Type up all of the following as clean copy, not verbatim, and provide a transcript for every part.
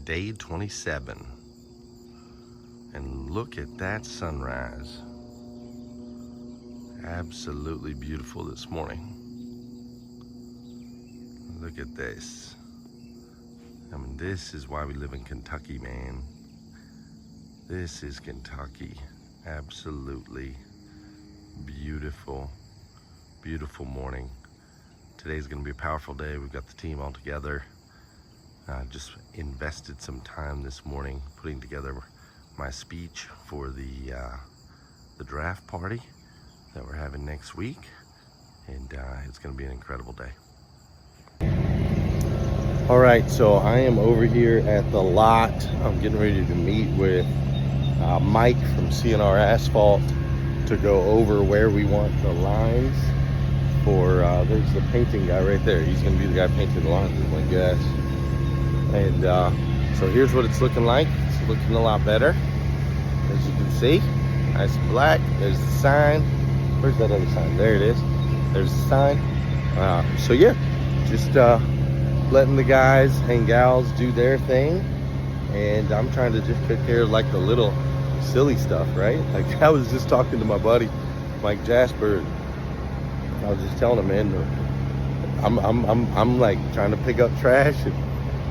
day 27. And look at that sunrise. Absolutely beautiful this morning. Look at this. I mean, this is why we live in Kentucky, man. This is Kentucky. Absolutely beautiful, beautiful morning. Today's gonna be a powerful day. We've got the team all together. Just invested some time this morning putting together my speech for the draft party that we're having next week, and it's gonna be an incredible day. All right, so I am over here at the lot. I'm getting ready to meet with Mike from CNR Asphalt to go over where we want the lines for, there's the painting guy right there. He's gonna be the guy painting the lines with my guess. And so here's what it's looking like. It's looking a lot better, as you can see. Nice and black. There's the sign. Where's that other sign? There it is. There's the sign. So yeah, just letting the guys and gals do their thing, and I'm trying to just take care of like the little silly stuff, right? Like I was just talking to my buddy Mike Jasper. I was just telling him, man, I'm like trying to pick up trash and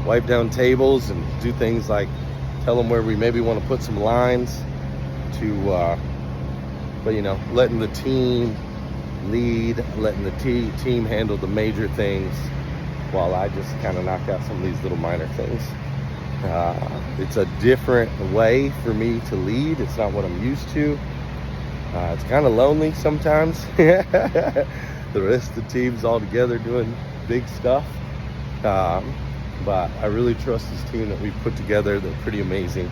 wipe down tables and do things like tell them where we maybe want to put some lines to, but you know, letting the team lead, letting the team handle the major things, while I just kind of knock out some of these little minor things. It's a different way for me to lead. It's not what I'm used to. It's kind of lonely sometimes. The rest of the team's all together doing big stuff. But I really trust this team that we've put together. They're pretty amazing.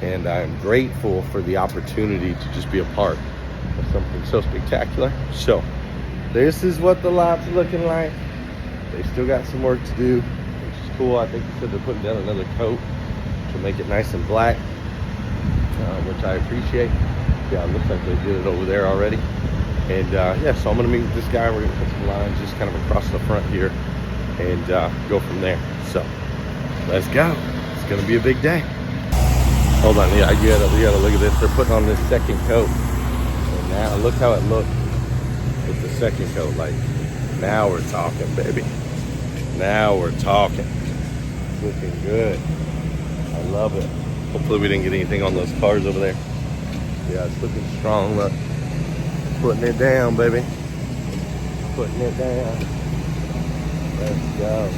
And I'm grateful for the opportunity to just be a part of something so spectacular. So this is what the lot's looking like. They still got some work to do, which is cool. I think they said they're putting down another coat to make it nice and black, which I appreciate. Yeah, it looks like they did it over there already. And yeah, so I'm gonna meet with this guy. We're gonna put some lines just kind of across the front here and go from there. So let's go. It's gonna be a big day. Hold on, yeah, you gotta look at this. They're putting on this second coat. And now look how it looked with the second coat. Like, now we're talking, baby. Now we're talking. It's looking good. I love it. Hopefully we didn't get anything on those cars over there. Yeah, it's looking strong. Look, putting it down, baby. Putting it down. Let's go.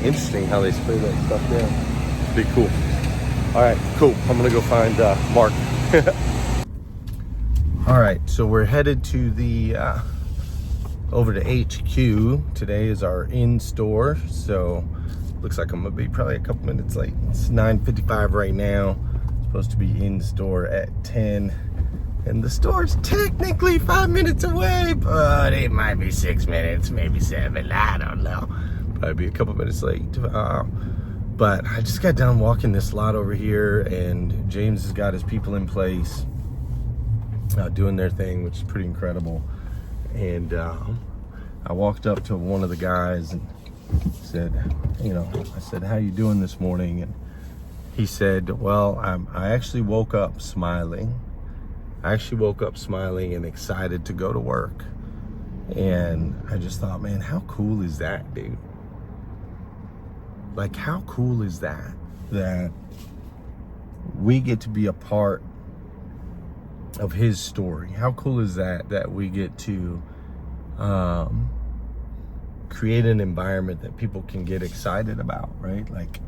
Interesting how they spray that stuff down. Be cool. All right, cool. I'm gonna go find Mark. All right, so we're headed to the over to HQ. Today is our in-store, so looks like I'm gonna be probably a couple minutes late. It's 9:55 right now. Supposed to be in-store at 10, and the store's technically 5 minutes away, but it might be 6 minutes, maybe 7. I don't know. Probably be a couple minutes late. But I just got done walking this lot over here, and James has got his people in place, doing their thing, which is pretty incredible. And I walked up to one of the guys and said, you know, I said, how you doing this morning? And he said, well, I actually woke up smiling. I actually woke up smiling and excited to go to work. And I just thought, man, how cool is that, dude? Like, how cool is that? That we get to be a part of his story. How cool is that, that we get to create an environment that people can get excited about, right? Like,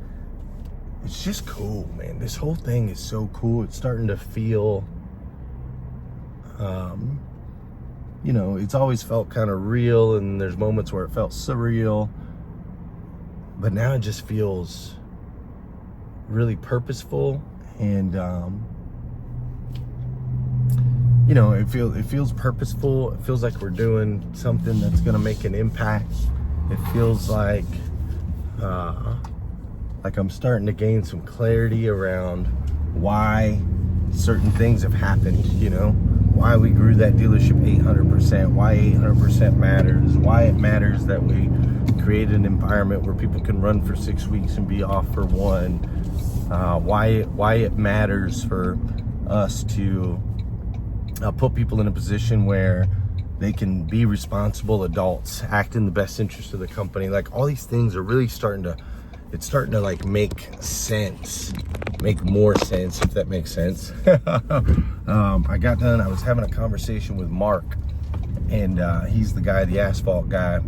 it's just cool, man. This whole thing is so cool. It's starting to feel, you know, it's always felt kind of real, and there's moments where it felt surreal, but now it just feels really purposeful. And you know, it feels purposeful. It feels like we're doing something that's gonna make an impact. It feels like I'm starting to gain some clarity around why certain things have happened, you know, why we grew that dealership 800%, why 800% matters, why it matters that we create an environment where people can run for 6 weeks and be off for 1. Why it matters for us to put people in a position where they can be responsible adults, act in the best interest of the company. Like, all these things are really starting to like make sense, make more sense, if that makes sense. I got done, I was having a conversation with Mark, and he's the guy, the asphalt guy,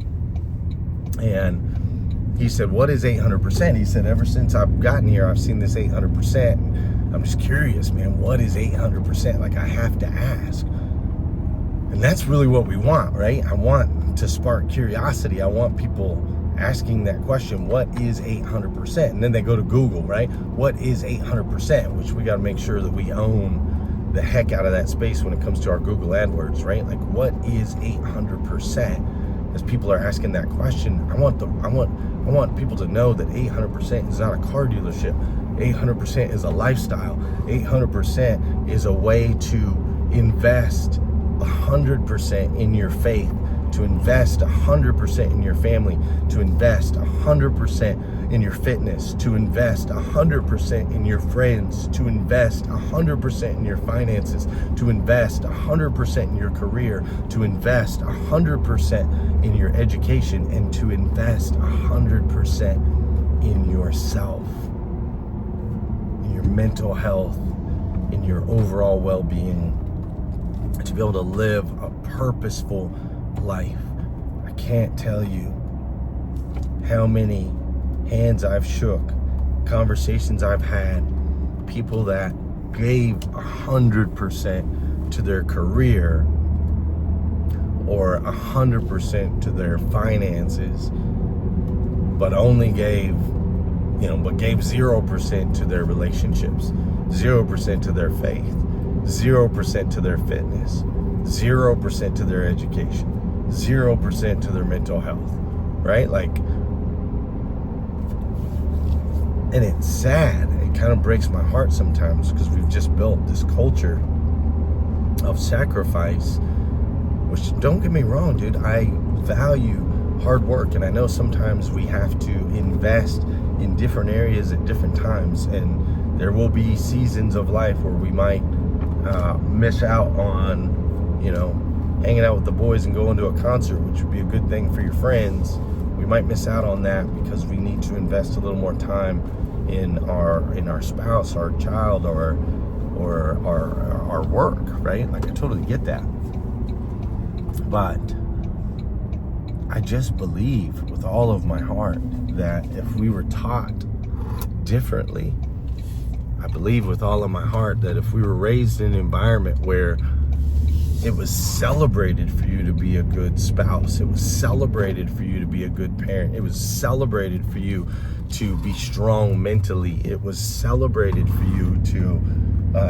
and he said, what is 800%? He said, ever since I've gotten here, I've seen this 800%. I'm just curious, man, what is 800%? Like, I have to ask. And that's really what we want, right? I want to spark curiosity. I want people asking that question, what is 800%? And then they go to Google, right? What is 800%? Which we got to make sure that we own the heck out of that space when it comes to our Google AdWords, right? Like, what is 800%? As people are asking that question, I want people to know that 800% is not a car dealership. 800% is a lifestyle. 800% is a way to invest 100% in your faith, to invest 100% in your family, to invest 100% in your fitness, to invest 100% in your friends, to invest 100% in your finances, to invest 100% in your career, to invest 100% in your education, and to invest 100% in yourself, in your mental health, in your overall well-being, to be able to live a purposeful life. I can't tell you how many hands I've shook, conversations I've had, people that gave 100% to their career or 100% to their finances, but only gave 0% to their relationships, 0% to their faith, 0% to their fitness, 0% to their education, 0% to their mental health, right? Like, and it's sad. It kind of breaks my heart sometimes, because we've just built this culture of sacrifice, which, don't get me wrong, dude, I value hard work, and I know sometimes we have to invest in different areas at different times, and there will be seasons of life where we might miss out on, hanging out with the boys and going to a concert, which would be a good thing for your friends. We might miss out on that because we need to invest a little more time in our spouse, our child, or our work, right? Like, I totally get that. But I just believe with all of my heart that if we were taught differently, I believe with all of my heart that if we were raised in an environment where it was celebrated for you to be a good spouse, it was celebrated for you to be a good parent, it was celebrated for you to be strong mentally, it was celebrated for you to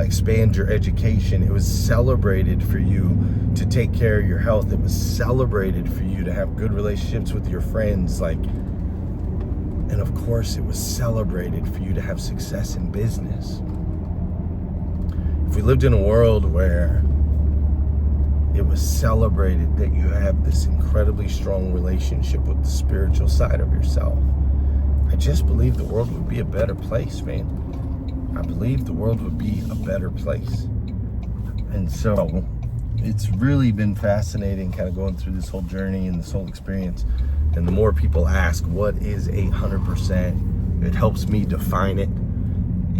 expand your education, it was celebrated for you to take care of your health, it was celebrated for you to have good relationships with your friends, and of course it was celebrated for you to have success in business. If we lived in a world where it was celebrated that you have this incredibly strong relationship with the spiritual side of yourself, I just believe the world would be a better place, man. I believe the world would be a better place. And so it's really been fascinating kind of going through this whole journey and this whole experience. And the more people ask, what is 800%? It helps me define it.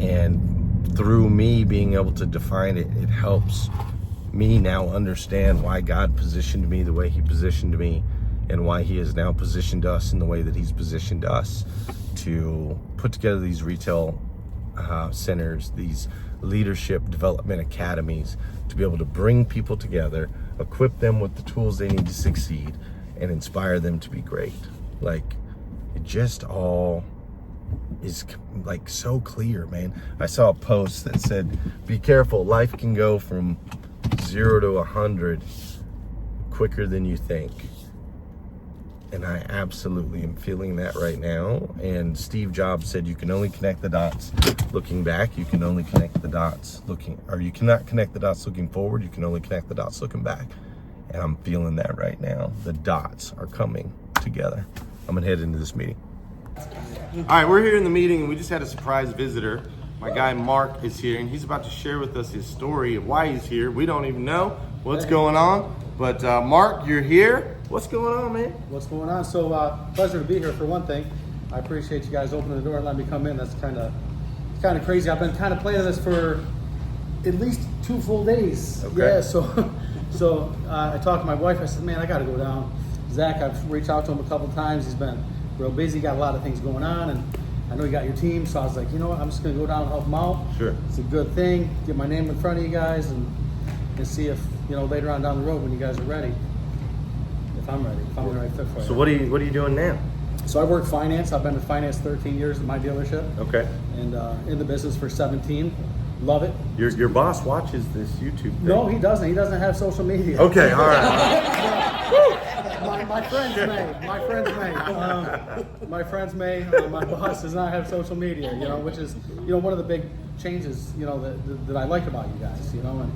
And through me being able to define it, it helps me now understand why God positioned me the way he positioned me, and why he has now positioned us in the way that he's positioned us to put together these retail centers, these leadership development academies, to be able to bring people together, equip them with the tools they need to succeed, and inspire them to be great. Like, it just all is like so clear, man. I saw a post that said, be careful, life can go from 0 to 100 quicker than you think. And I absolutely am feeling that right now. And Steve Jobs said you can only connect the dots looking back. You can only connect the dots you cannot connect the dots looking forward. You can only connect the dots looking back. And I'm feeling that right now. The dots are coming together. I'm gonna head into this meeting. All right, we're here in the meeting and we just had a surprise visitor. My guy Mark is here and he's about to share with us his story of why he's here. We don't even know what's going on, but Mark, you're here. What's going on, man? What's going on? So pleasure to be here for one thing. I appreciate you guys opening the door and letting me come in. That's kind of crazy. I've been kind of planning this for at least 2 full days. Okay. Yeah. So I talked to my wife. I said, man, I got to go down. Zach, I've reached out to him a couple times. He's been real busy. Got a lot of things going on, and I know you got your team. So I was like, you know what? I'm just gonna go down and help him out. Sure. It's a good thing. Get my name in front of you guys, and see if later on down the road when you guys are ready. If I'm ready, if I'm the right fit for you. So what are you doing now? So I work finance. I've been in finance 13 years at my dealership. Okay. And in the business for 17. Love it. Your boss watches this YouTube thing. No, he doesn't. He doesn't have social media. Okay, all right. My friends may. My friends may. My boss does not have social media. Which is one of the big changes that I like about you guys. And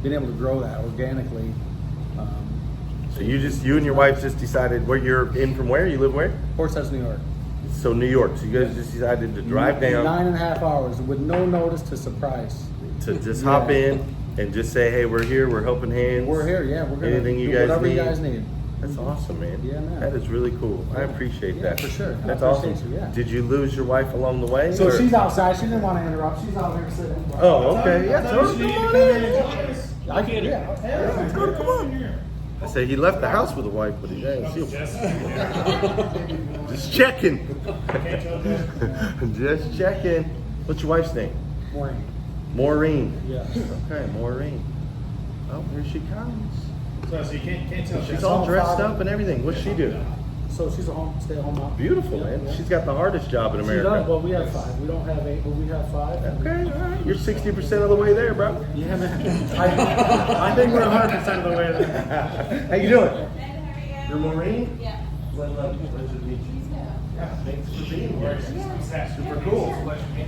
being able to grow that organically. So you and your wife just decided where you're in from where? You live where? Horseheads, New York. So New York. So you guys just decided to drive down 9.5 hours with no notice to surprise. to just hop in and just say, hey, we're here, we're helping hands. We're here, yeah. We're gonna Anything you do guys whatever need. you guys need. That's awesome, man. Yeah, man. That is really cool. I appreciate that. for sure. That's I awesome. appreciate you, yeah. Did you lose your wife along the way? So or- she's outside. She didn't want to interrupt. She's out here sitting. Oh, okay. Yeah, tell her to come on in. I can, yeah. Let's go. Come on. I say he left the house with a wife, but he didn't see him. Just checking. Just checking. What's your wife's name? Morning. Maureen. Yeah. Okay, Maureen. Oh, here she comes. So you can't tell. She's all dressed up and everything. What's she do? So she's a stay-at-home mom. Beautiful, man. Yeah. She's got the hardest job in She America. does. Well, we have 5. We don't have 8, but we have 5. Okay, all right. You're 60% of the way there, bro. Yeah, man. I think we're 100% of the way there. How you doing? Good, how are you? You're Maureen? Yeah. Pleasure to meet you. Yeah, thanks for being here. Super cool.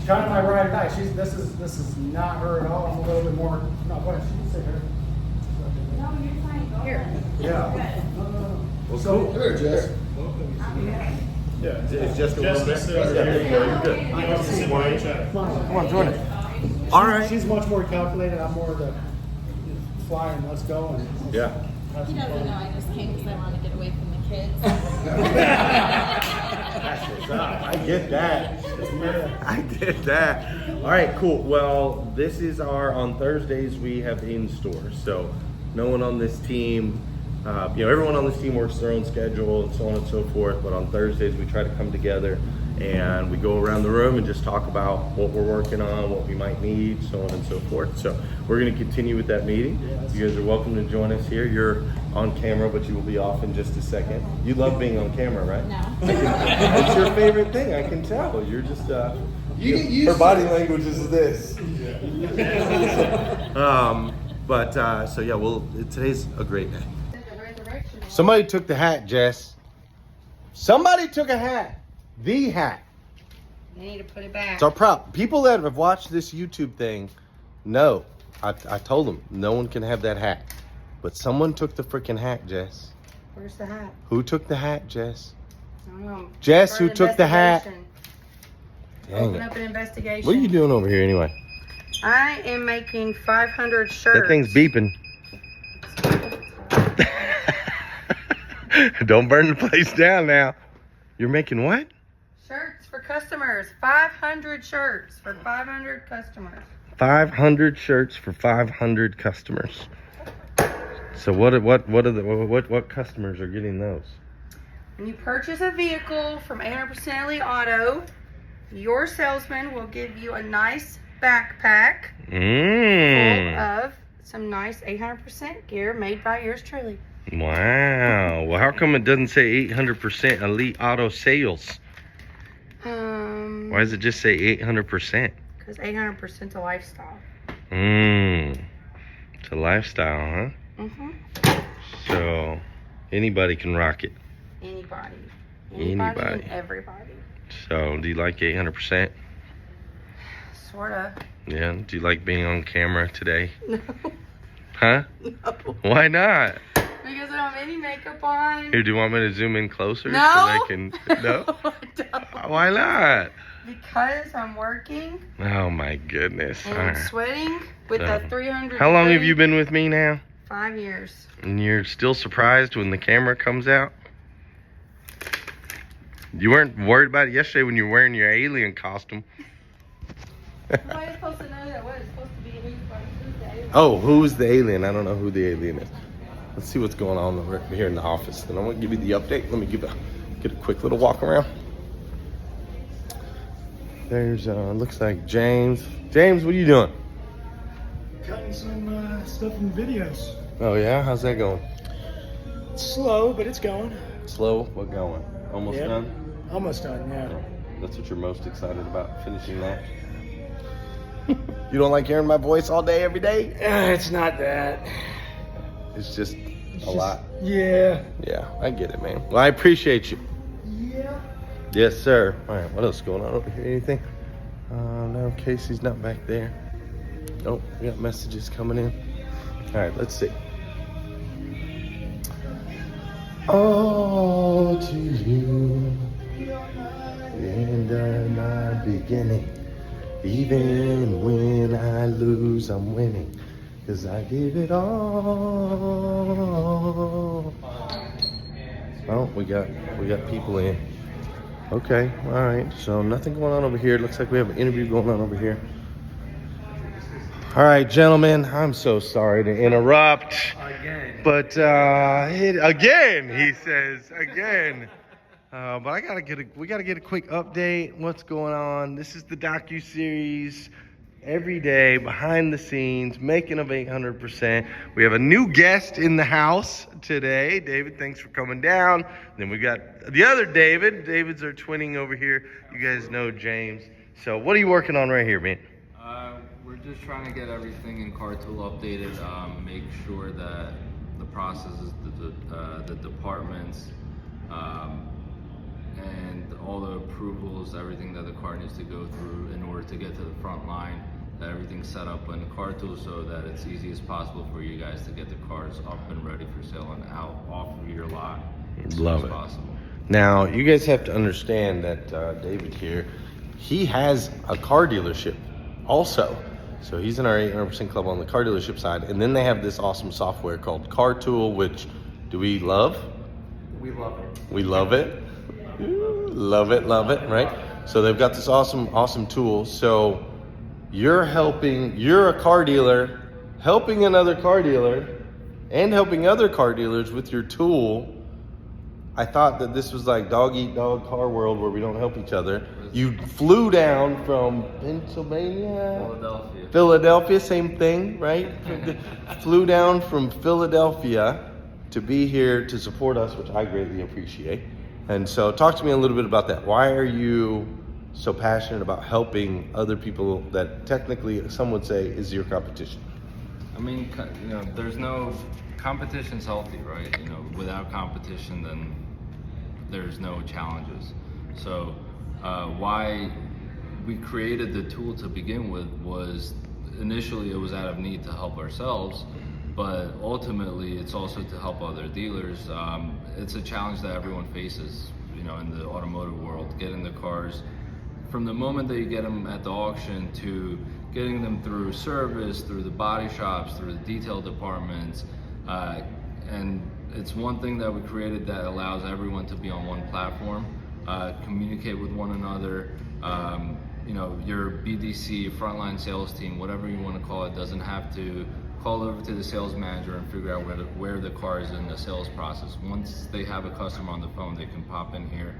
Kind of my ride or die. This is not her at all. I'm a little bit more. No, go ahead. She can sit here. No, you're fine. Go here. Yeah. No. Well, So cool. here, Jess. Yeah. It's just a little bit. Jessica's Yeah, there you go. You're good. Come Come on, join it. All right. She's much more calculated. I'm more the fly and let's go and Yeah. have He some doesn't fun. know I just came because I want to get away from the kids. That's what's up. I get that. I get that. All right, cool. Well, this is on Thursdays we have in-store. So no one on this team, everyone on this team works their own schedule and so on and so forth. But on Thursdays we try to come together and we go around the room and just talk about what we're working on, what we might need, so on and so forth. So we're going to continue with that meeting. Yes. You guys are welcome to join us here. You're on camera, but you will be off in just a second. You love being on camera, right? No. It's your favorite thing, I can tell. You're just, You get used her to body it. language is this. So yeah, well, today's a great day. Somebody took the hat, Jess. Somebody took a hat. The hat. You need to put it back. It's our prop. People that have watched this YouTube thing know. I told them no one can have that hat. But someone took the freaking hat, Jess. Where's the hat? Who took the hat, Jess? I don't know. Jess, Start who an took the hat? investigation. Dang Open it. up an investigation. What are you doing over here anyway? I am making 500 shirts. That thing's beeping. Don't burn the place down now. You're making what? Shirts for customers. 500 shirts for 500 customers. 500 shirts for 500 customers. So what customers are getting those? When you purchase a vehicle from 800% Elite Auto, your salesman will give you a nice backpack full of some nice 800% gear made by yours truly. Wow. Well, how come it doesn't say 800% Elite Auto Sales? Why does it just say 800%? Because 800% a lifestyle. It's a lifestyle, huh? Mm-hmm. So anybody can rock it. Anybody. Anybody. And everybody. So do you like 800%? Sorta. Yeah. Do you like being on camera today? No. Huh? No. Why not? because I don't have any makeup on. Here, do you want me to zoom in closer? No. So I can. No. I don't. Why not? Because I'm working Oh my goodness. and All I'm right. sweating with a 300. How long have you been with me now? 5 years. And you're still surprised when the camera comes out? You weren't worried about it yesterday when you were wearing your alien costume. Nobody's supposed to know that. What is supposed to be who's the alien? Oh, who's the alien? I don't know who the alien is. Let's see what's going on over here in the office. Then I'm gonna give you the update. Let me get a quick little walk around. There's looks like James. James, what are you doing? Cutting some stuff in videos. Oh yeah, how's that going? It's slow, but it's going. Slow, but going. Almost Yep. done. Almost done, yeah. That's what you're most excited about, finishing that. You don't like hearing my voice all day, every day? It's not that. It's just It's a just- lot. Yeah. Yeah, I get it, man. Well, I appreciate you. Yeah. Yes, sir. All right, what else is going on over here? Anything? No, Casey's not back there. Oh, we got messages coming in. All right, let's see. Oh, to you, the end of my beginning. Even when I lose, I'm winning. 'Cause I give it all. Oh, we got people in. Okay, all right. So nothing going on over here. Looks like we have an interview going on over here. All right, gentlemen. I'm so sorry to interrupt. Again. But again, he says again. But we gotta get a quick update. What's going on? This is the docu-series. Every day, behind the scenes, making of 800%. We have a new guest in the house today. David, thanks for coming down. Then we got the other David. David's our twinning over here. You guys know James. So what are you working on right here, man? We're just trying to get everything in Car Tool updated, make sure that the processes, the departments, and all the approvals, everything that the car needs to go through in order to get to the front line, that everything's set up in Car Tool so that it's easy as possible for you guys to get the cars up and ready for sale and out off of your lot as soon Love as it. possible. Now, you guys have to understand that David here, he has a car dealership also. So he's in our 800% club on the car dealership side. And then they have this awesome software called Car Tool, which do we love? We love it. We love it. Love it, right? So they've got this awesome tool. So you're a car dealer, helping another car dealer, and helping other car dealers with your tool. I thought that this was like dog eat dog car world where we don't help each other. You flew down from Philadelphia, same thing, right? Flew down from Philadelphia to be here to support us, which I greatly appreciate. And so talk to me a little bit about that. Why are you so passionate about helping other people that technically some would say is your competition? I mean, there's no competition's healthy, right? Without competition, then there's no challenges. So why we created the tool to begin with was initially it was out of need to help ourselves, but ultimately it's also to help other dealers. It's a challenge that everyone faces, in the automotive world, getting the cars from the moment that you get them at the auction to getting them through service, through the body shops, through the detail departments. And it's one thing that we created that allows everyone to be on one platform, communicate with one another. Your BDC, frontline sales team, whatever you want to call it, doesn't have to call over to the sales manager and figure out where the car is in the sales process. Once they have a customer on the phone, they can pop in here,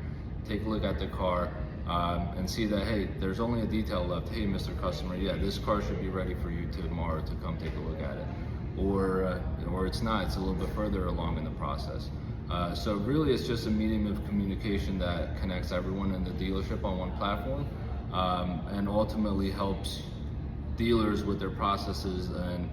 take a look at the car, and see that, hey, there's only a detail left. Hey, Mr. Customer, yeah, this car should be ready for you tomorrow to come take a look at it. Or it's not, it's a little bit further along in the process. So really it's just a medium of communication that connects everyone in the dealership on one platform, and ultimately helps dealers with their processes and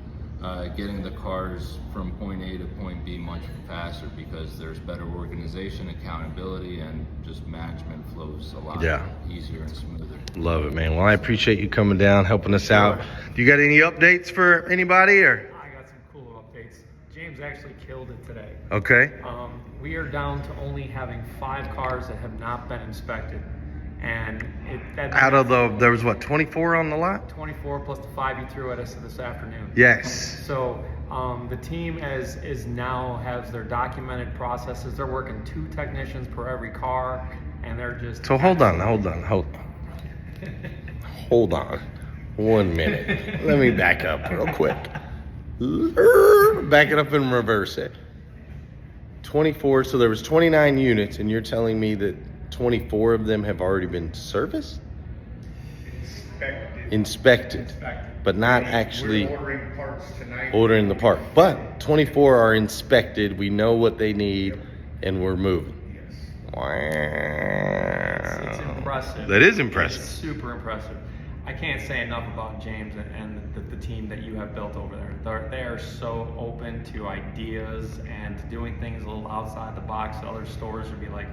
getting the cars from point A to point B much faster because there's better organization, accountability, and just management flows a lot easier and smoother. Love it, man. Well, I appreciate you coming down, helping us out. Do you got any updates for anybody or? I got some cool updates. James actually actually killed it today. Okay. We are down to only having 5 cars that have not been inspected. And Out of there was what, 24 on the lot? 24 plus the 5 you threw at us this afternoon. Yes. So the team is now has their documented processes. They're working 2 technicians per every car, and they're just. So hold on. Hold on 1 minute. Let me back up real quick. Back it up and reverse it. 24, so there was 29 units, and you're telling me that 24 of them have already been serviced? Inspected. But not actually ordering parts tonight. ordering the part. But 24 are inspected, we know what they need, and we're moving. Wow. It's impressive. That is impressive. It's super impressive. I can't say enough about James and the team that you have built over there. They are so open to ideas and to doing things a little outside the box. Other stores would be like,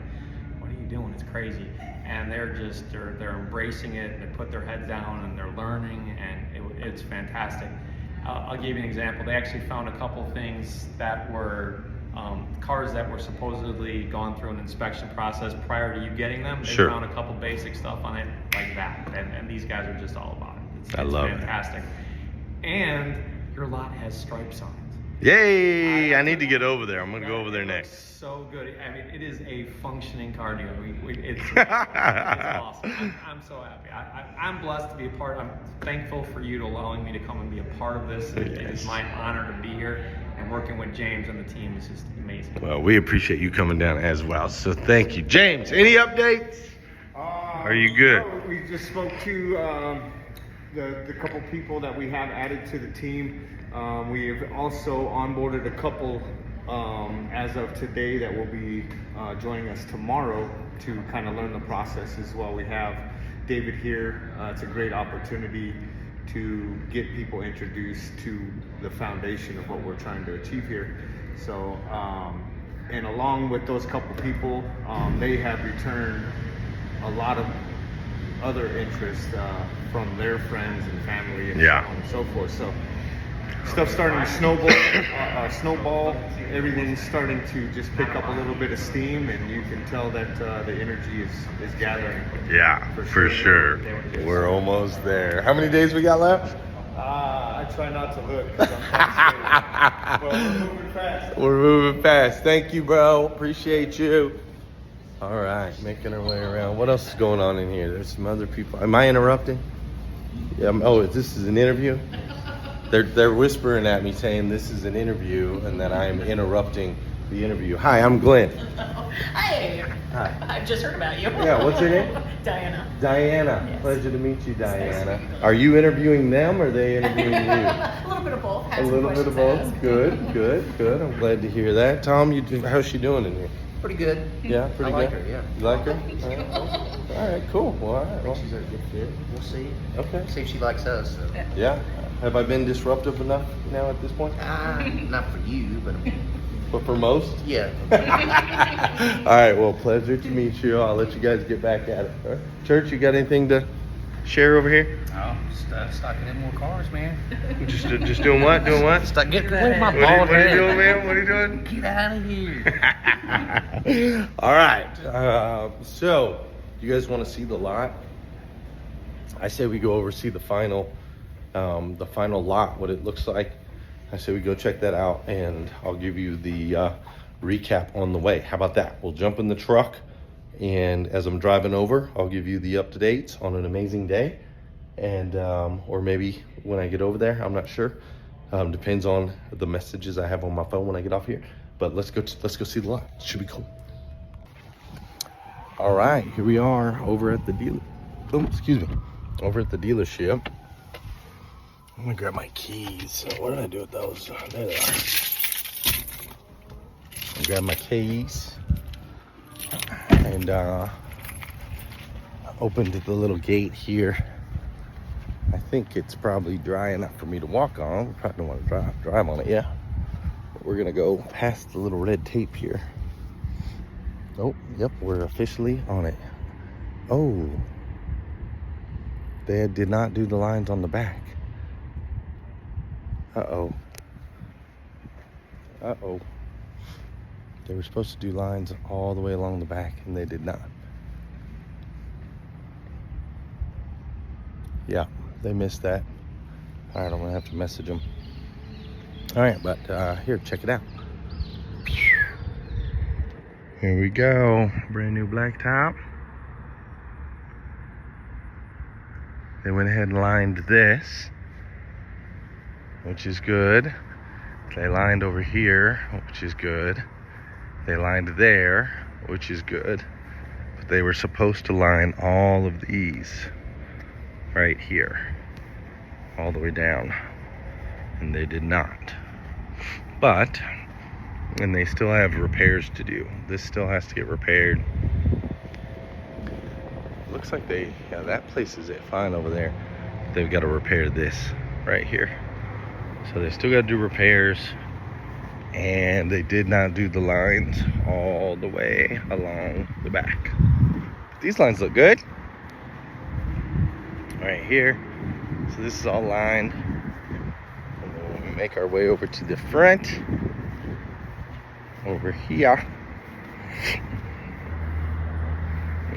"What are you doing? It's crazy." And they're embracing it. They put their heads down and they're learning, and it's fantastic. I'll give you an example. They actually found a couple things that were cars that were supposedly gone through an inspection process prior to you getting them. They Sure. found a couple basic stuff on it like that, and these guys are just all about it. It's I love it. fantastic. And your lot has stripes on it. Yay! I need to get over there. I'm gonna go over there It looks next. So good. I mean, it is a functioning car dealer. It's awesome. I'm so happy. I'm blessed to be a part. I'm thankful for you to allowing me to come and be a part of this. It is my honor to be here, and working with James and the team is just amazing. Well, we appreciate you coming down as well. So thank you, James. Any updates? Are you good? No, we just spoke to the couple people that we have added to the team. We have also onboarded a couple as of today that will be joining us tomorrow to kind of learn the process as well. We have David here. It's a great opportunity to get people introduced to the foundation of what we're trying to achieve here. So, and along with those couple people, they have returned a lot of other interest from their friends and family and Yeah. so on and so forth. So stuff's starting to snowball. Everything's starting to just pick up a little bit of steam, and you can tell that the energy is gathering. Yeah, for sure. We're almost there. How many days we got left? I try not to look 'cause I'm but we're moving fast. We're moving fast. Thank you, bro. Appreciate you. All right, making our way around. What else is going on in here? There's some other people. Am I interrupting? Yeah. This is an interview? They're whispering at me saying this is an interview and that I'm interrupting the interview. Hi, I'm Glenn. Hey, Hi. I've just heard about you. Yeah, what's your name? Diana. Diana. Yes. Pleasure to meet you, Diana. Nice to meet you. Are you interviewing them or are they interviewing you? A little bit of both. Had A some little bit of both. questions Good. I'm glad to hear that. Tom, how's she doing in here? Pretty good. Yeah, pretty I like good. her, yeah. You like her? All right, cool. Well, all right. Well, She's a good fit. We'll see. okay. See if she likes us. So. Yeah. Have I been disruptive enough now at this point? Not for you, But for most? yeah. All right. Well, pleasure to meet you. I'll let you guys get back at it. All right. Church, you got anything to share over here? Oh, stocking in more cars, man. Just doing what? Doing what? Stop getting where's my What are bald you head? doing, man? What are you doing? Get out of here. All right. So, you guys want to see the lot? I say we go over see the final lot, what it looks like. I say we go check that out, and I'll give you the recap on the way. How about that? We'll jump in the truck, and as I'm driving over, I'll give you the up-to-dates on an amazing day, and or maybe when I get over there, I'm not sure. Depends on the messages I have on my phone when I get off here. But let's go see the lot. Should be cool. All right, here we are over at the dealer. Oh, excuse me. Over at the dealership. I'm gonna grab my keys. What did I do with those? There they are. I'll grab my keys and opened the little gate here. I think it's probably dry enough for me to walk on. We probably don't want to drive on it, yeah. But we're gonna go past the little red tape here. Oh, yep, we're officially on it. Oh, they did not do the lines on the back. Uh-oh. Uh-oh. They were supposed to do lines all the way along the back, and they did not. Yeah, they missed that. All right, I'm gonna have to message them. All right, but here, check it out. Here we go, brand new blacktop. They went ahead and lined this, which is good. They lined over here, which is good. They lined there, which is good. But they were supposed to line all of these right here, all the way down, and they did not. But, and they still have repairs to do. This still has to get repaired. Looks like yeah, that place is fine over there. They've got to repair this right here. So they still got to do repairs, and they did not do the lines all the way along the back. But these lines look good. Right here. So this is all lined. And then when we make our way over to the front, over here.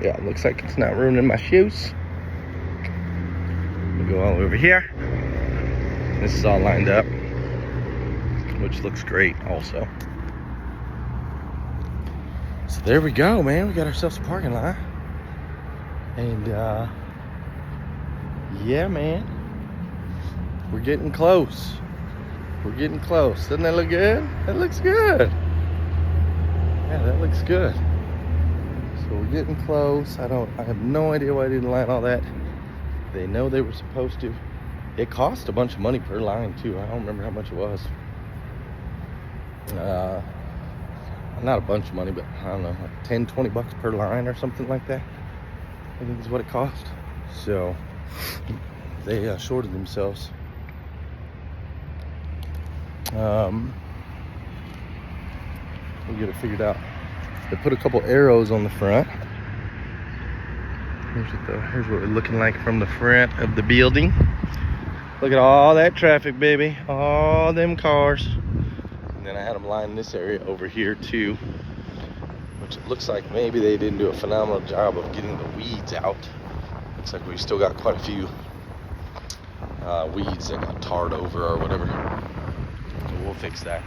Yeah, it looks like it's not ruining my shoes. We go all over here. This is all lined up, which looks great also. So there we go, man. We got ourselves a parking lot. And yeah, man. We're getting close. We're getting close. Doesn't that look good? That looks good. Yeah, that looks good. So we're getting close. I have no idea why I didn't line all that. They know they were supposed to. It cost a bunch of money per line too. I don't remember how much it was. Not a bunch of money, but I don't know, like 10, 20 bucks per line or something like that. I think is what it cost. So they shorted themselves. We'll get it figured out. They put a couple arrows on the front. Here's what we're looking like from the front of the building. Look at all that traffic, baby. All them cars. And then I had them line this area over here too, which it looks like maybe they didn't do a phenomenal job of getting the weeds out. Looks like we still got quite a few weeds that got tarred over or whatever. So we'll fix that.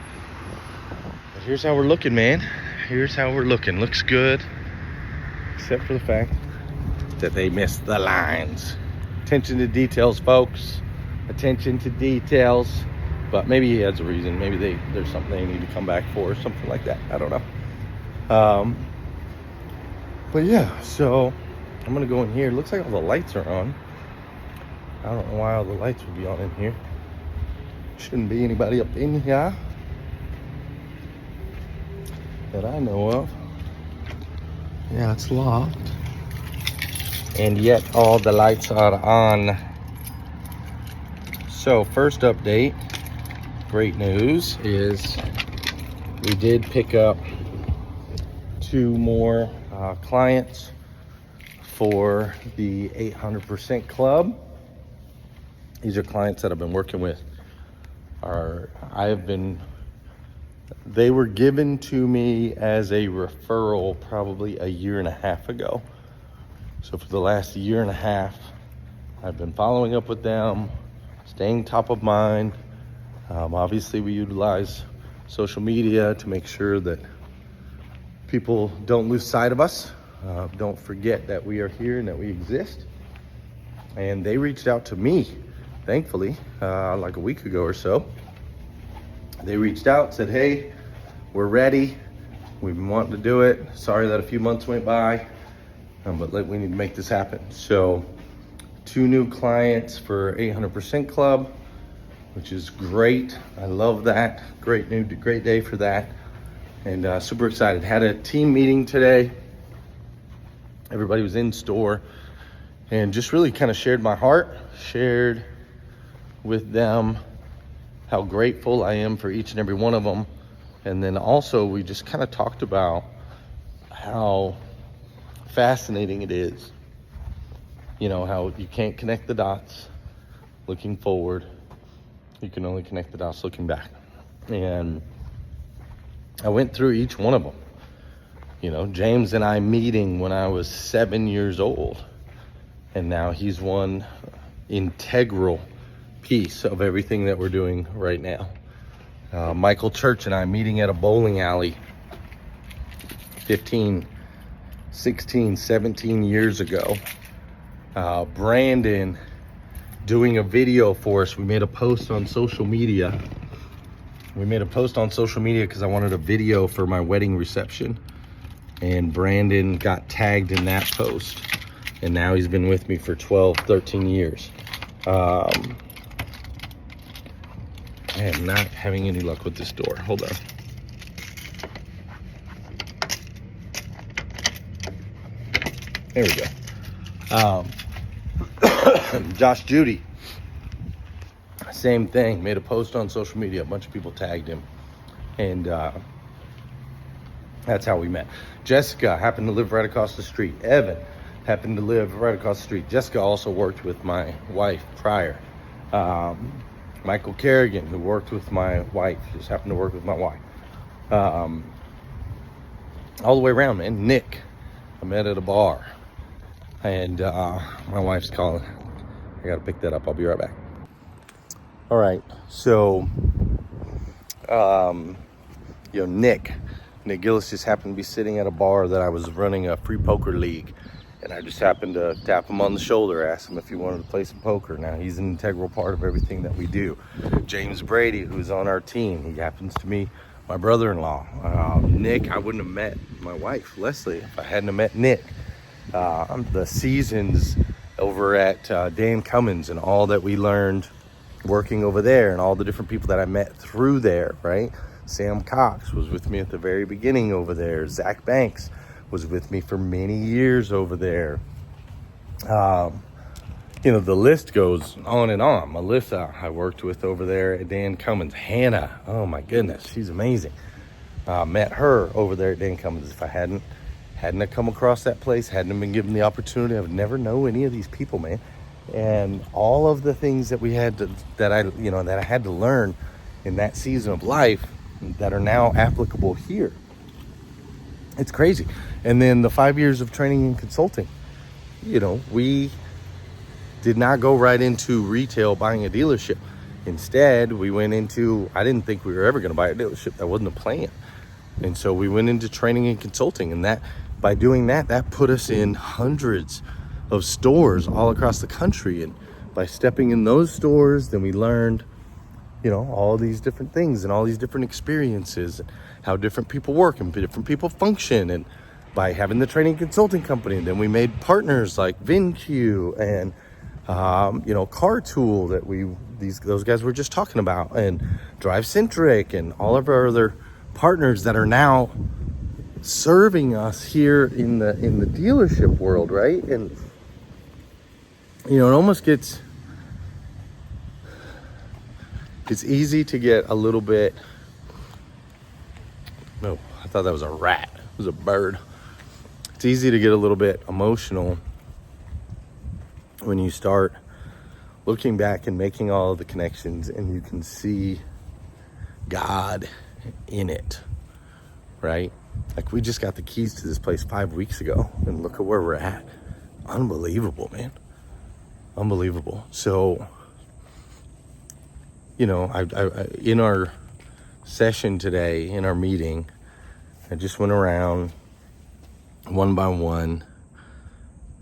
But here's how we're looking, man. Here's how we're looking. Looks good, except for the fact that they missed the lines. Attention to details, folks. Attention to details. But maybe he has a reason. Maybe there's something they need to come back for or something like that. I don't know. But yeah, so I'm gonna go in here. Looks like all the lights are on. I don't know why all the lights would be on in here. Shouldn't be anybody up in here that I know of. Yeah, it's locked. And yet all the lights are on. So first update, great news, is we did pick up 2 more clients for the 800% club. These are clients that I've been working with. They were given to me as a referral probably a year and a half ago. So for the last year and a half, I've been following up with them, staying top of mind. Obviously we utilize social media to make sure that people don't lose sight of us. Don't forget that we are here and that we exist. And they reached out to me, thankfully, like a week ago or so. They reached out, said, hey, we're ready. We've been wanting to do it. Sorry that a few months went by, but we need to make this happen. So 2 new clients for 800% Club, which is great. I love that. Great day for that. And super excited. Had a team meeting today. Everybody was in store and just really kind of shared my heart, shared with them how grateful I am for each and every one of them. And then also we just kind of talked about how fascinating it is. You know, how you can't connect the dots looking forward. You can only connect the dots looking back. And I went through each one of them. You know, James and I meeting when I was 7 years old. And now he's one integral piece of everything that we're doing right now. Michael Church and I meeting at a bowling alley 15, 16, 17 years ago. Brandon doing a video for us. We made a post on social media. Because I wanted a video for my wedding reception. And Brandon got tagged in that post. And now he's been with me for 12, 13 years. I am not having any luck with this door. Hold on. There we go. Josh Judy. Same thing. Made a post on social media. A bunch of people tagged him. And that's how we met. Jessica happened to live right across the street. Evan happened to live right across the street. Jessica also worked with my wife prior. Michael Kerrigan, who worked with my wife, just happened to work with my wife. All the way around, man. Nick, I met at a bar. And my wife's calling. I gotta pick that up. I'll be right back. All right, so, Nick Gillis just happened to be sitting at a bar that I was running a free poker league. And I just happened to tap him on the shoulder, ask him if he wanted to play some poker. Now, he's an integral part of everything that we do. James Brady, who's on our team, he happens to be my brother-in-law. Nick, I wouldn't have met my wife, Leslie, if I hadn't have met Nick. The seasons over at Dan Cummins and all that we learned working over there and all the different people that I met through there, right? Sam Cox was with me at the very beginning over there. Zach Banks was with me for many years over there. The list goes on and on. Melissa, I worked with over there at Dan Cummins. Hannah, oh my goodness, she's amazing. Met her over there at Dan Cummins. If I hadn't have come across that place, hadn't have been given the opportunity, I would never know any of these people, man. And all of the things that we had to, that I had to learn in that season of life that are now applicable here. It's crazy. And then the 5 years of training and consulting, we did not go right into retail buying a dealership. Instead, we went into, I didn't think we were ever going to buy a dealership. That wasn't the plan. And so we went into training and consulting, and that, by doing that put us in hundreds of stores all across the country. And by stepping in those stores, then we learned, all these different things and all these different experiences, how different people work and different people function. And by having the training consulting company, then we made partners like VinQ and Car Tool that those guys were just talking about, and Drive Centric and all of our other partners that are now serving us here in the dealership world, right? And it almost gets, it's easy to get a little bit, no, I thought that was a rat. It was a bird. It's easy to get a little bit emotional when you start looking back and making all of the connections and you can see God in it, right? Like, we just got the keys to this place 5 weeks ago and look at where we're at. Unbelievable, man. Unbelievable. So, I in our session today, in our meeting, I just went around one by one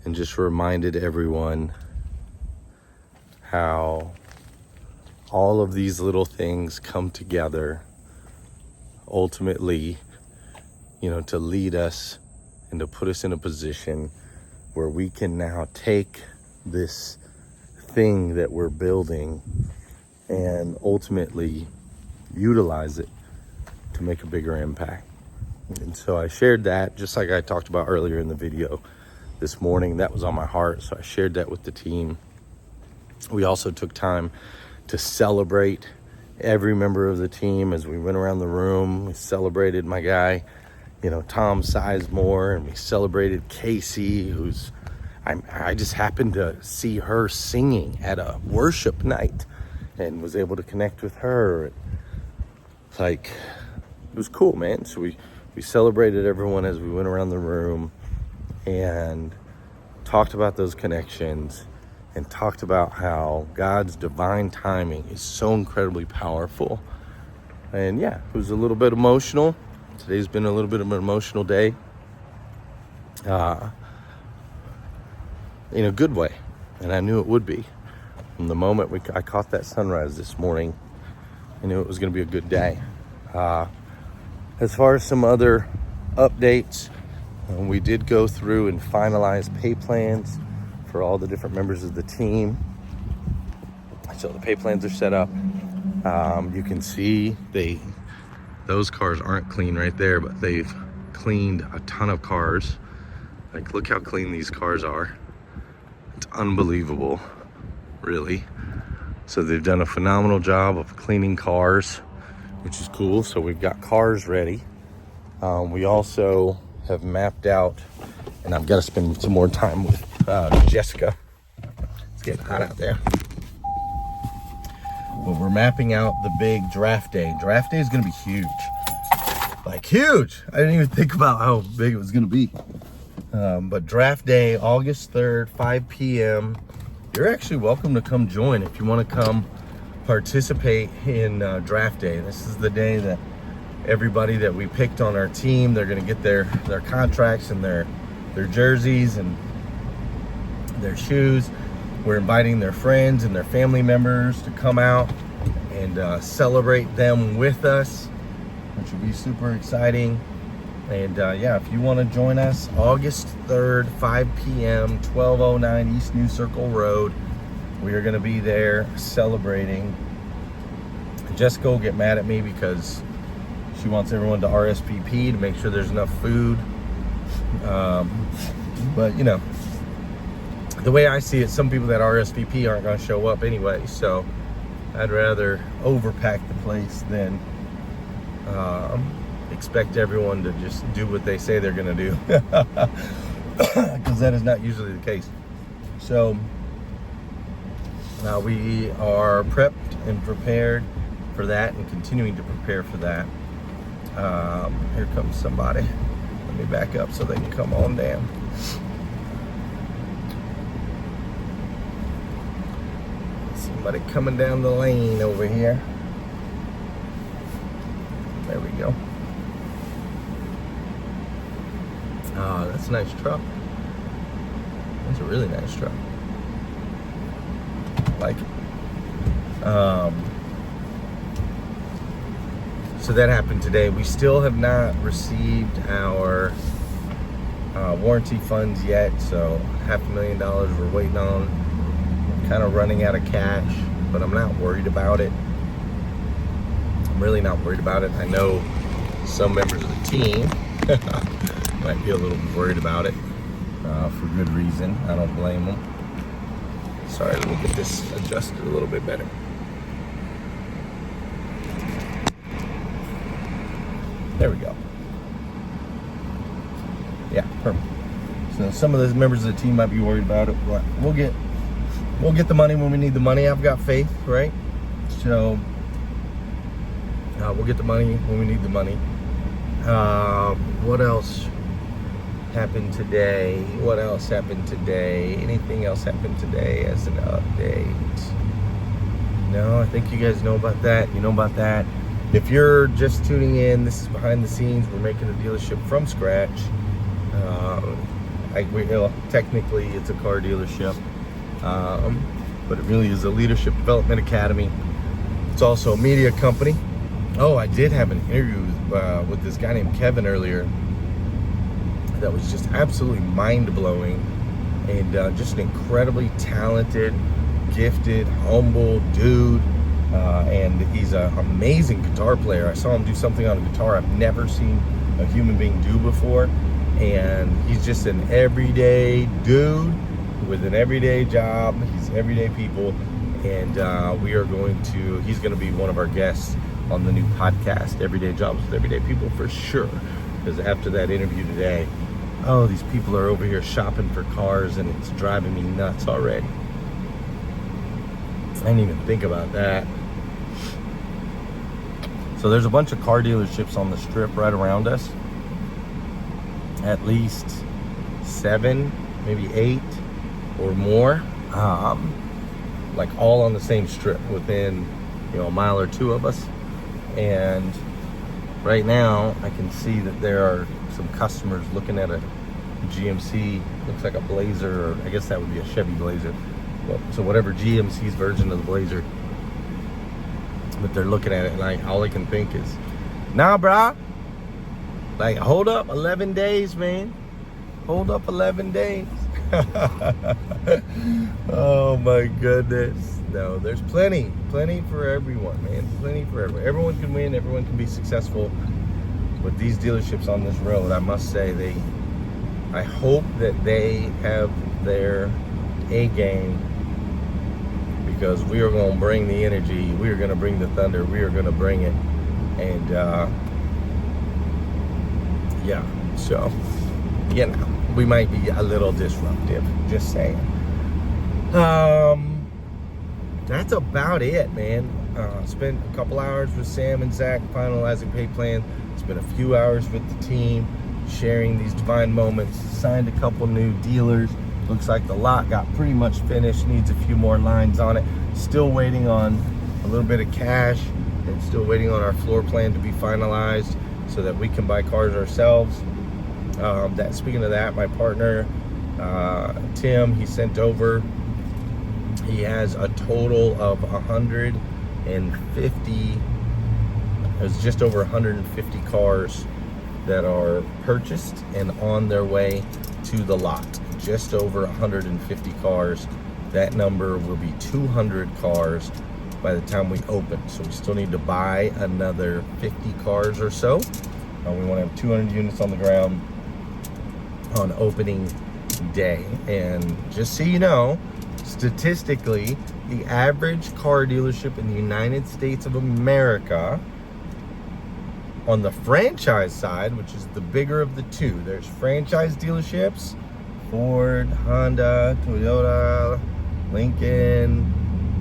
and just reminded everyone how all of these little things come together ultimately, to lead us and to put us in a position where we can now take this thing that we're building and ultimately utilize it to make a bigger impact. And so I shared that, just like I talked about earlier in the video this morning. That was on my heart, so I shared that with the team. We also took time to celebrate every member of the team as we went around the room. We celebrated my guy, Tom Sizemore, and we celebrated Casey, who's, I just happened to see her singing at a worship night and was able to connect with her. Like, was cool, man. So we celebrated everyone as we went around the room and talked about those connections and talked about how God's divine timing is so incredibly powerful. And yeah, it was a little bit emotional. Today's been a little bit of an emotional day. In a good way. And I knew it would be. From the moment I caught that sunrise this morning, I knew it was going to be a good day. As far as some other updates, we did go through and finalize pay plans for all the different members of the team. So the pay plans are set up. You can see those cars aren't clean right there, but they've cleaned a ton of cars. Like, look how clean these cars are. It's unbelievable, really. So they've done a phenomenal job of cleaning cars, which is cool. So we've got cars ready. We also have mapped out, and I've got to spend some more time with Jessica. It's getting hot out there. But we're mapping out the big draft day. Draft day is going to be huge. Like, huge. I didn't even think about how big it was going to be. But draft day, August 3rd, 5 p.m. You're actually welcome to come join if you want to come participate in draft day. This is the day that everybody that we picked on our team, they're going to get their contracts and their jerseys and their shoes. We're inviting their friends and their family members to come out and celebrate them with us, which will be super exciting. And yeah, if you want to join us, August 3rd, 5 p.m., 1209 East New Circle Road. We are going to be there celebrating. Jessica will get mad at me because she wants everyone to RSVP to make sure there's enough food. But, you know, the way I see it, some people that RSVP aren't going to show up anyway. So I'd rather overpack the place than expect everyone to just do what they say they're going to do, because that is not usually the case. So we are prepped and prepared for that and continuing to prepare for that. Here comes somebody. Let me back up so they can come on down. Somebody coming down the lane over here. There we go. Oh, that's a nice truck. That's a really nice truck. I like it. So that happened today. We still have not received our warranty funds yet, so $500,000 we're waiting on. We're kind of running out of cash, but I'm not worried about it. I'm really not worried about it. I know some members of the team might be a little worried about it for good reason. I don't blame them. Sorry, let me get this adjusted a little bit better. There we go. Yeah, perfect. So some of those members of the team might be worried about it, but we'll get the money when we need the money. I've got faith, right? So we'll get the money when we need the money. What else happened today? Anything else happened today as an update? No, I think you guys know about that. You know about that. If you're just tuning in, this is behind the scenes. We're making a dealership from scratch. Technically, it's a car dealership, but it really is a leadership development academy. It's also a media company. Oh, I did have an interview with this guy named Kevin earlier that was just absolutely mind-blowing, and just an incredibly talented, gifted, humble dude, and he's an amazing guitar player. I saw him do something on a guitar I've never seen a human being do before, and he's just an everyday dude with an everyday job. He's everyday people, and he's going to be one of our guests on the new podcast, Everyday Jobs with Everyday People, for sure. Because after that interview today, oh, these people are over here shopping for cars, and it's driving me nuts already. I didn't even think about that. So there's a bunch of car dealerships on the strip right around us. At least 7, maybe 8 or more. Like all on the same strip within, a mile or two of us. And right now I can see that there are some customers looking at a GMC, looks like a Blazer, or I guess that would be a Chevy Blazer. So whatever GMC's version of the Blazer. But they're looking at it, and all I can think is, nah, brah. Like, hold up 11 days, man. Hold up 11 days. Oh my goodness. No, there's plenty for everyone, man. Plenty for everyone. Everyone can win. Everyone can be successful. With these dealerships on this road, I must say, I hope that they have their A game, because we are going to bring the energy. We are going to bring the thunder. We are going to bring it. And yeah, so we might be a little disruptive, just saying. That's about it, man. Spent a couple hours with Sam and Zach finalizing pay plan. Spent a few hours with the team sharing these divine moments. Signed a couple new dealers. Looks like the lot got pretty much finished, needs a few more lines on it. Still waiting on a little bit of cash, and still waiting on our floor plan to be finalized so that we can buy cars ourselves. Speaking of that, my partner, Tim, he sent over, he has a total of 150, it's just over 150 cars that are purchased and on their way to the lot. Just over 150 cars. That number will be 200 cars by the time we open. So we still need to buy another 50 cars or so. We want to have 200 units on the ground on opening day. And just so you know, statistically, the average car dealership in the United States of America, on the franchise side, which is the bigger of the two, there's franchise dealerships, Ford, Honda, Toyota, Lincoln,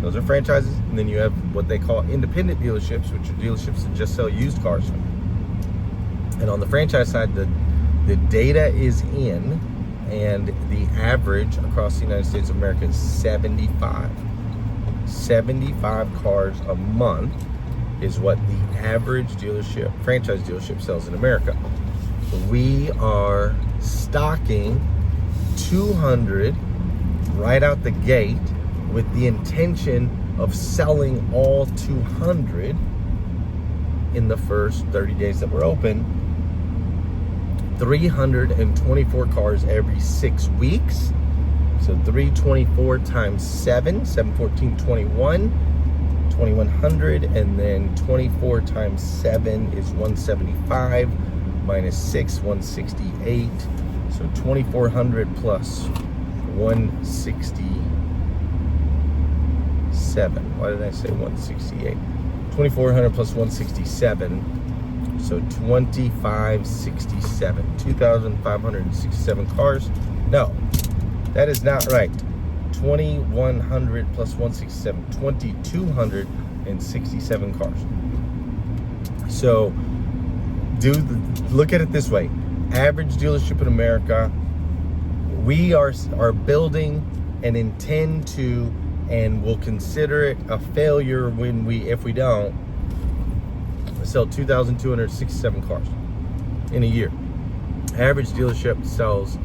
those are franchises. And then you have what they call independent dealerships, which are dealerships that just sell used cars. And on the franchise side, the data is in, and the average across the United States of America is 75. 75 cars a month is what the average franchise dealership sells in America. We are stocking 200 right out the gate with the intention of selling all 200 in the first 30 days that we're open. 324 cars every 6 weeks. So 324 times 7, 714, 2100, and then 24 times 7 is 175, minus 6, 168. So 2,400 plus 167. Why did I say 168? 2,400 plus 167. So 2,567. 2,567 cars. No, that is not right. 2,100 plus 167. 2,267 cars. So look at it this way. Average dealership in America, we are building and intend to, and will consider it a failure if we don't sell 2,267 cars in a year. Average dealership sells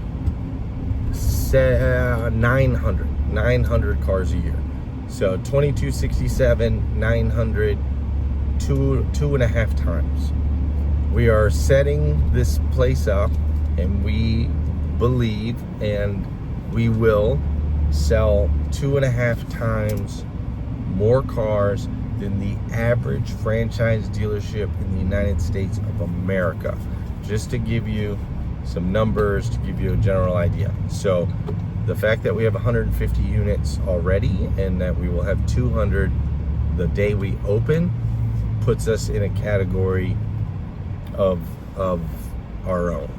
900 cars a year. So 2,267, 900, two and a half times. We are setting this place up, and we believe, and we will sell 2.5 times more cars than the average franchise dealership in the United States of America. Just to give you some numbers, to give you a general idea. So the fact that we have 150 units already, and that we will have 200 the day we open, puts us in a category of our own.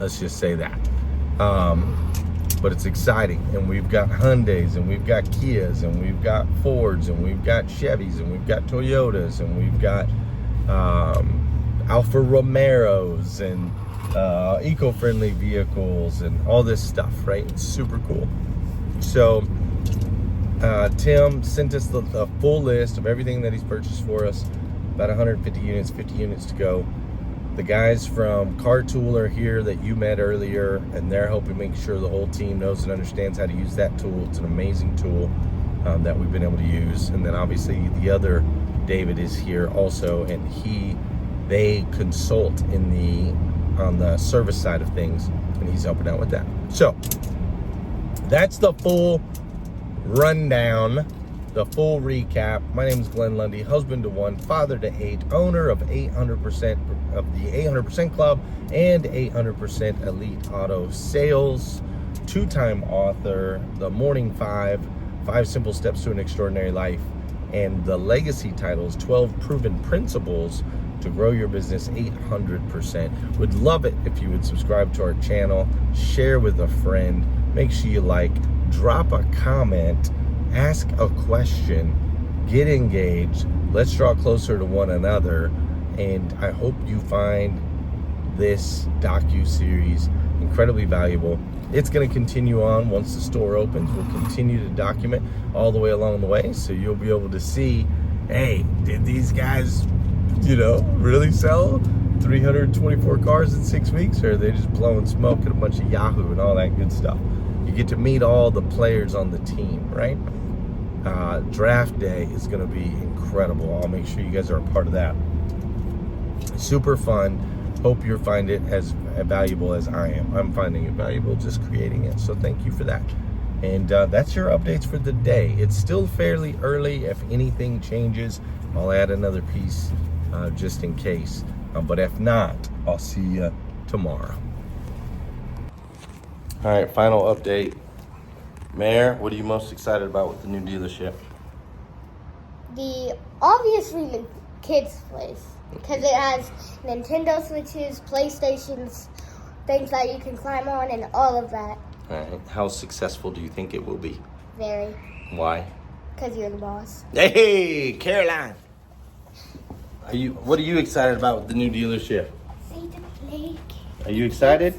Let's just say that. but it's exciting. And we've got Hyundais, and we've got Kias, and we've got Fords, and we've got Chevys, and we've got Toyotas, and we've got Alfa Romeos, and eco-friendly vehicles, and all this stuff, right? It's super cool. So Tim sent us the full list of everything that he's purchased for us. About 150 units, 50 units to go. The guys from Car Tool are here that you met earlier, and they're helping make sure the whole team knows and understands how to use that tool. It's an amazing tool that we've been able to use. And then obviously the other David is here also, and they consult on the service side of things, and he's helping out with that. So that's the full rundown, the full recap. My name is Glenn Lundy, husband to one, father to 8, owner of 800% of the 800% Club and 800% Elite Auto Sales, 2-time author, The Morning 5 Simple Steps to an Extraordinary Life, and the legacy titles, 12 Proven Principles to Grow Your Business 800%. Would love it if you would subscribe to our channel, share with a friend, make sure you like, drop a comment, ask a question, get engaged. Let's draw closer to one another. And I hope you find this docu-series incredibly valuable. It's going to continue on once the store opens. We'll continue to document all the way along the way, so you'll be able to see, hey, did these guys, really sell 324 cars in 6 weeks, or are they just blowing smoke at a bunch of Yahoo and all that good stuff? You get to meet all the players on the team, right? Draft day is going to be incredible. I'll make sure you guys are a part of that. Super fun. Hope you find it as valuable as I am. I'm finding it valuable just creating it. So thank you for that. And that's your updates for the day. It's still fairly early. If anything changes, I'll add another piece just in case. But if not, I'll see you tomorrow. All right, final update. Mayor, what are you most excited about with the new dealership? Obviously the kids' place, because it has Nintendo Switches, PlayStations, things that you can climb on, and all of that. All right, how successful do you think it will be? Very. Why? Because you're the boss. Hey, Caroline. What are you excited about with the new dealership? Say the play. Are you excited?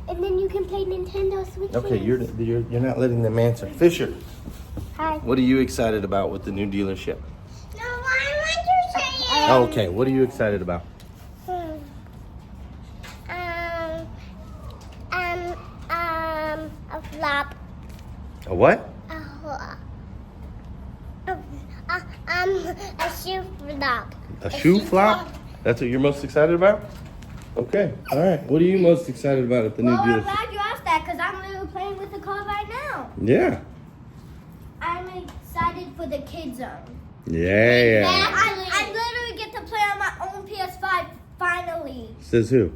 And then you can play Nintendo Switches. Okay, you're not letting them answer. Fisher, Hi. what are you excited about with the new dealership? No, I want to say it. Okay, what are you excited about? A flop. A what? A shoe flop. A shoe flop? That's what you're most excited about? Okay, all right. What are you most excited about at the new I'm dealership? glad you asked that, because I'm literally playing with the car right now. Yeah. I'm excited for the kids zone. Yeah. I literally get to play on my own PS5 finally. Says who?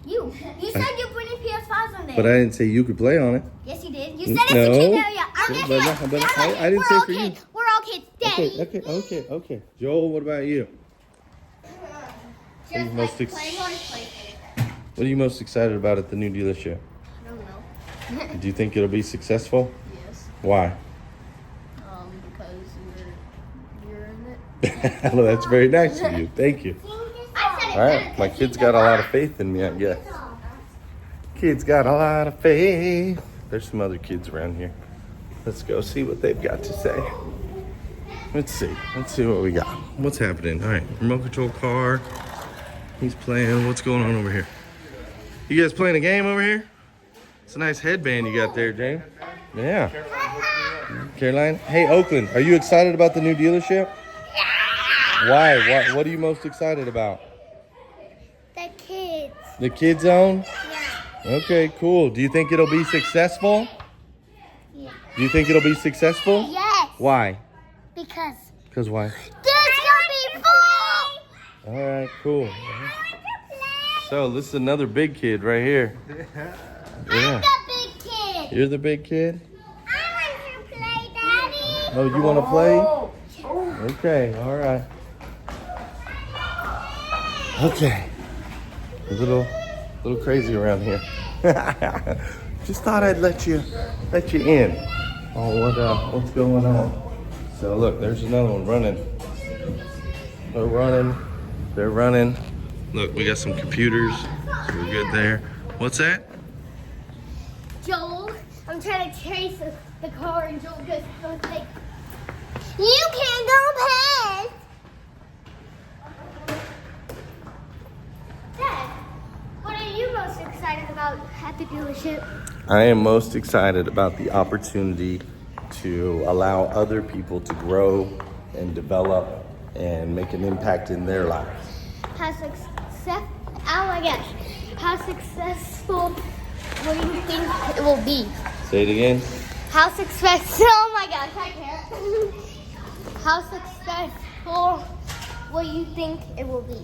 You said you're putting PS5s on there. But I didn't say you could play on it. Yes, you did. You said it's a No. kid area. I didn't say for you. Kids. We're all kids. Daddy. Okay. Joel, what about you? Just most like playing on his PlayStation. What are you most excited about at the new dealership? I don't know. Do you think it'll be successful? Yes. Why? Because you're in it. Well, that's very nice of you. Thank you. I said it All right, my kid's got a lot of faith in me, I guess. Kids got a lot of faith. There's some other kids around here. Let's go see what they've got to say. Let's see what we got. What's happening? All right, remote control car. He's playing. What's going on over here? You guys playing a game over here? It's a nice headband you got there, James. Yeah. Caroline. Hey, Oakland, are you excited about the new dealership? Why? What are you most excited about? The kids. The kid zone? Yeah. Okay, cool. Do you think it'll be successful? Yeah. Do you think it'll be successful? Yes. Why? Because Because why? there's gonna be full. All right, cool. So this is another big kid right here. I'm Yeah. the big kid. You're the big kid? I want to play, Daddy. Oh, you want to play? Okay, all right. Okay. A little crazy around here. Just thought I'd let you in on what's going on. So look, there's another one running. They're running. Look, we got some computers, so we're good there. What's that? Joel, I'm trying to chase the car and Joel just goes like, you can't go past. Dad, what are you most excited about at the dealership? I am most excited about the opportunity to allow other people to grow and develop and make an impact in their lives. Oh my gosh, how successful what do you think it will be? Say it again. How successful, oh my gosh, I can't. How successful what do you think it will be?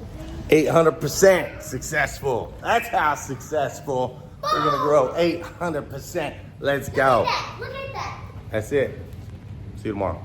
800% successful. That's how successful. We're gonna grow 800%. Let's go. Look at that. That's it. See you tomorrow.